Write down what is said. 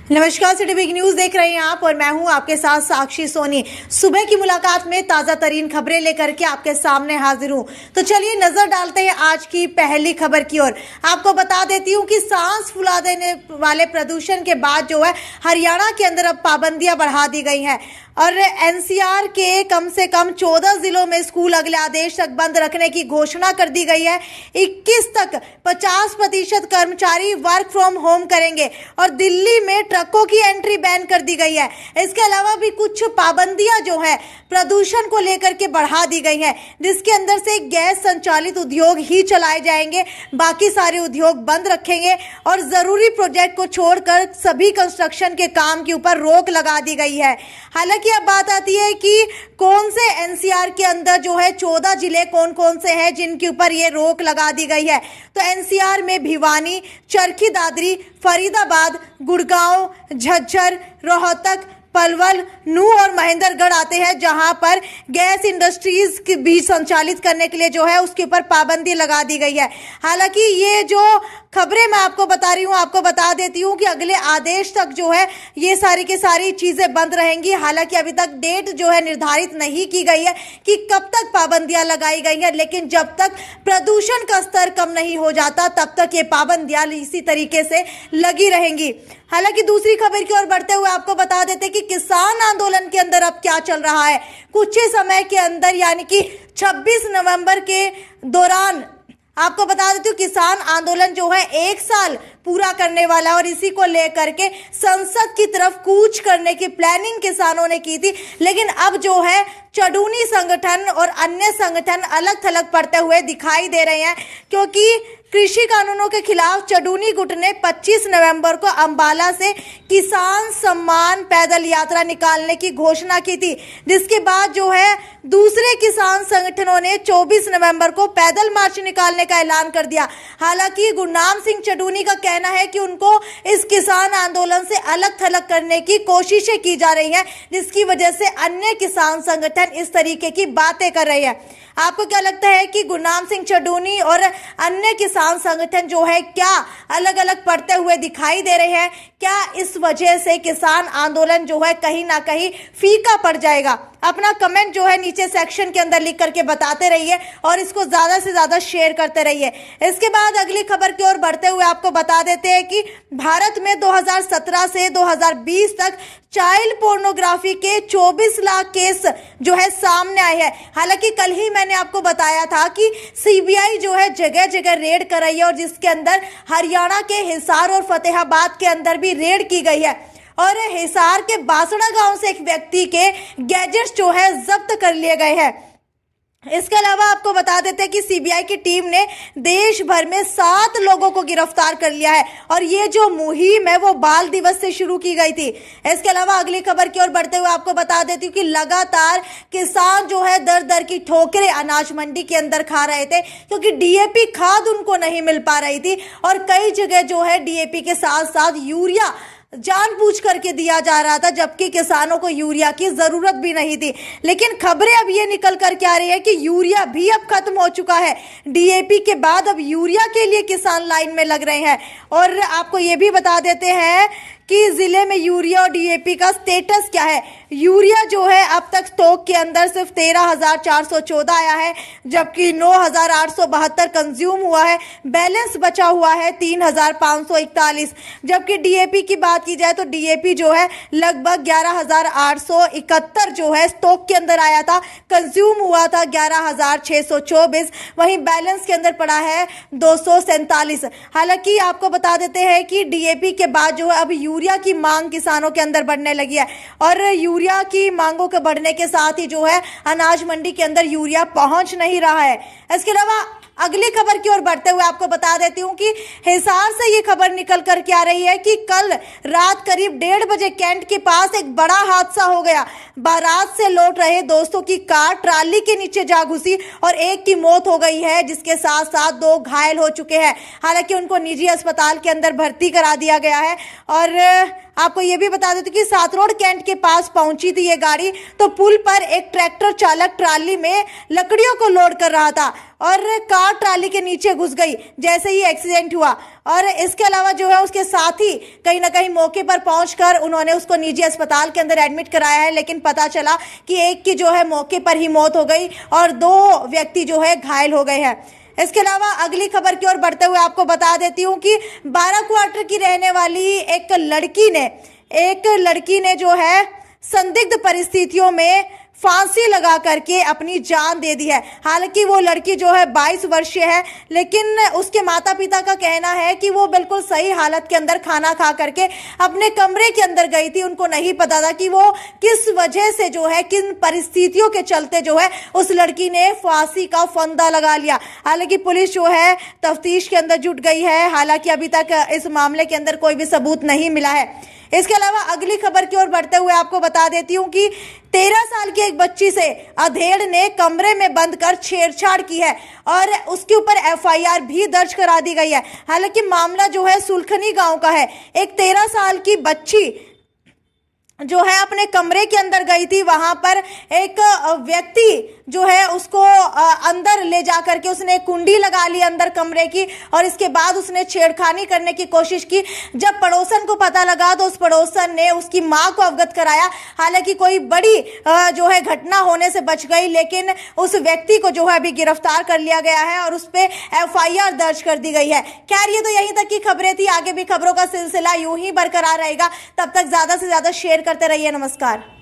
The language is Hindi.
नमस्कार, सिटी बिग न्यूज देख रहे हैं आप और मैं हूं आपके साथ साक्षी सोनी। सुबह की मुलाकात में ताजा तरीन खबरें लेकर के आपके सामने हाजिर हूं। तो चलिए नजर डालते हैं आज की पहली खबर की ओर। आपको बता देती हूं कि सांस फुला देने वाले प्रदूषण के बाद जो है हरियाणा के अंदर अब पाबंदियां बढ़ा दी गई हैं और एनसीआर के कम से कम 14 जिलों में स्कूल अगले आदेश तक बंद रखने की घोषणा कर दी गई है। 21 तक 50% कर्मचारी वर्क फ्रॉम होम करेंगे और दिल्ली में ट्रकों की एंट्री बैन कर दी गई है। इसके अलावा भी कुछ पाबंदियां जो है प्रदूषण को लेकर के बढ़ा दी गई है, जिसके अंदर से गैस संचालित उद्योग ही चलाए जाएंगे, बाकी सारे उद्योग बंद रखेंगे और जरूरी प्रोजेक्ट को छोड़कर सभी कंस्ट्रक्शन के काम के ऊपर रोक लगा दी गई है। हालांकि अब बात आती है कि कौन से एनसीआर के अंदर जो है 14 जिले कौन कौन से हैं जिनके ऊपर ये रोक लगा दी गई है। तो एनसीआर में भिवानी, चरखी दादरी, फरीदाबाद, गुड़गांव, झज्जर, रोहतक, पलवल, नूह और महेंद्रगढ़ आते हैं, जहां पर गैस इंडस्ट्रीज की भी संचालित करने के लिए जो है उसके ऊपर पाबंदी लगा दी गई है। हालांकि ये जो खबरें मैं आपको बता रही हूँ, आपको बता देती हूँ कि अगले आदेश तक जो है ये सारी की सारी चीजें बंद रहेंगी। हालांकि अभी तक डेट जो है निर्धारित नहीं की गई है कि कब तक पाबंदियां लगाई गई है, लेकिन जब तक प्रदूषण का स्तर कम नहीं हो जाता तब तक ये पाबंदियां इसी तरीके से लगी रहेंगी। हालांकि दूसरी खबर की ओर बढ़ते हुए आपको बता देते कि किसान आंदोलन के अंदर अब क्या चल रहा है। कुछ ही समय के अंदर यानी कि 26 नवंबर के दौरान आपको बता देती हूँ किसान आंदोलन जो है 1 साल पूरा करने वाला और इसी को लेकर के संसद की तरफ कूच करने की प्लानिंग किसानों ने की थी, लेकिन अब जो है चडूनी संगठन और अन्य संगठन अलग थलग पड़ते हुए दिखाई दे रहे हैं, क्योंकि कृषि कानूनों के खिलाफ चडूनी गुट ने 25 नवंबर को अंबाला से किसान सम्मान पैदल यात्रा निकालने की घोषणा की थी, जिसके बाद जो है दूसरे किसान संगठनों ने 24 नवंबर को पैदल मार्च निकालने का ऐलान कर दिया। हालांकि गुरनाम सिंह चडूनी का कहना है कि उनको इस किसान आंदोलन से अलग थलग करने की कोशिशें की जा रही हैं, जिसकी वजह से अन्य किसान संगठन इस तरीके की बातें कर रहे हैं। आपको क्या लगता है कि गुरनाम सिंह चडूनी और अन्य किसान संगठन जो है क्या अलग अलग पड़ते हुए दिखाई दे रहे हैं? क्या इस वजह से किसान आंदोलन जो है कहीं ना कहीं फीका पड़ जाएगा? अपना कमेंट जो है नीचे सेक्शन के अंदर लिख करके बताते रहिए और इसको ज्यादा से ज्यादा शेयर करते रहिए। इसके बाद अगली खबर की ओर बढ़ते हुए आपको बता देते हैं कि भारत में 2017 से 2020 तक चाइल्ड पोर्नोग्राफी के 24 लाख केस जो है सामने आए हैं। हालांकि कल ही मैंने आपको बताया था कि सीबीआई जो है जगह जगह रेड कर रही है और जिसके अंदर हरियाणा के हिसार और फतेहाबाद के अंदर भी रेड की गई है और हिसार के बासड़ा गांव से एक व्यक्ति के गैजेट्स जो है जब्त कर लिए गए हैं। इसके अलावा आपको बता देते हैं कि सीबीआई की टीम ने देश भर में 7 लोगों को गिरफ्तार कर लिया है और ये जो मुहिम है वो बाल दिवस से शुरू की गई थी। इसके अलावा अगली खबर की ओर बढ़ते हुए आपको बता देती हूँ कि लगातार किसान जो है दर दर की ठोकरें अनाज मंडी के अंदर खा रहे थे, क्योंकि डीएपी खाद उनको नहीं मिल पा रही थी और कई जगह जो है डीएपी के साथ साथ यूरिया जानबूझ करके दिया जा रहा था, जबकि किसानों को यूरिया की जरूरत भी नहीं थी। लेकिन खबरें अब ये निकल कर के आ रही है कि यूरिया भी अब खत्म हो चुका है। डीएपी के बाद अब यूरिया के लिए किसान लाइन में लग रहे हैं और आपको ये भी बता देते हैं कि जिले में यूरिया और डीएपी का स्टेटस क्या है। यूरिया जो है अब तक स्टॉक के अंदर सिर्फ 13,414 आया है, जबकि 9,872 कंज्यूम हुआ है। बैलेंस बचा हुआ है 3,541। जबकि डीएपी की बात की जाए तो डीएपी जो है लगभग 11,871 जो है स्टॉक के अंदर आया था, कंज्यूम हुआ था 11,624। वहीं बैलेंस के अंदर पड़ा है 247। हालांकि आपको बता देते हैं कि डीएपी के बाद जो है अब यूरिया की मांग किसानों के अंदर बढ़ने लगी है और यूरिया की मांगों के बढ़ने के साथ ही जो है अनाज मंडी के अंदर यूरिया पहुंच नहीं रहा है। इसके अलावा अगली खबर की ओर बढ़ते हुए आपको बता देती हूँ कि हिसार से ये खबर निकल कर के आ रही है कि कल रात करीब 1:30 बजे कैंट के पास एक बड़ा हादसा हो गया। बारात से लौट रहे दोस्तों की कार ट्राली के नीचे जा घुसी और एक की मौत हो गई है, जिसके साथ साथ 2 घायल हो चुके हैं। हालांकि उनको निजी अस्पताल के अंदर भर्ती करा दिया गया है और आपको ये भी बता देते कि सातरोड कैंट के पास पहुंची थी ये गाड़ी, तो पुल पर एक ट्रैक्टर चालक ट्राली में लकड़ियों को लोड कर रहा था और कार ट्राली के नीचे घुस गई जैसे ही एक्सीडेंट हुआ। और इसके अलावा जो है उसके साथी कहीं ना कहीं मौके पर पहुंचकर उन्होंने उसको निजी अस्पताल के अंदर एडमिट कराया है, लेकिन पता चला कि एक की जो है मौके पर ही मौत हो गई और 2 व्यक्ति जो है घायल हो गए हैं। इसके अलावा अगली खबर की ओर बढ़ते हुए आपको बता देती हूँ कि 12 क्वार्टर की रहने वाली एक लड़की ने जो है संदिग्ध परिस्थितियों में फांसी लगा करके अपनी जान दे दी है। हालांकि वो लड़की जो है 22 वर्षीय है, लेकिन उसके माता पिता का कहना है कि वो बिल्कुल सही हालत के अंदर खाना खा करके अपने कमरे के अंदर गई थी। उनको नहीं पता था कि वो किस वजह से जो है, किन परिस्थितियों के चलते जो है उस लड़की ने फांसी का फंदा लगा लिया। हालांकि पुलिस जो है तफ्तीश के अंदर जुट गई है। हालांकि अभी तक इस मामले के अंदर कोई भी सबूत नहीं मिला है। इसके अलावा अगली खबर की ओर बढ़ते हुए आपको बता देती हूँ कि 13 साल की एक बच्ची से अधेड़ ने कमरे में बंद कर छेड़छाड़ की है और उसके ऊपर एफआईआर भी दर्ज करा दी गई है। हालांकि मामला जो है सुलखनी गांव का है। एक 13 साल की बच्ची जो है अपने कमरे के अंदर गई थी, वहां पर एक व्यक्ति जो है उसको अंदर ले जा करके उसने कुंडी लगा ली अंदर कमरे की और इसके बाद उसने छेड़खानी करने की कोशिश की। जब पड़ोसन को पता लगा तो उस पड़ोसन ने उसकी मां को अवगत कराया। हालांकि कोई बड़ी जो है घटना होने से बच गई, लेकिन उस व्यक्ति को जो है अभी गिरफ्तार कर लिया गया है और उस पर एफआईआर दर्ज कर दी गई है। खैर, ये तो यहीं तक की खबरें थी। आगे भी खबरों का सिलसिला यूं ही बरकरार रहेगा। तब तक ज्यादा से ज्यादा शेयर करते रहिए। नमस्कार।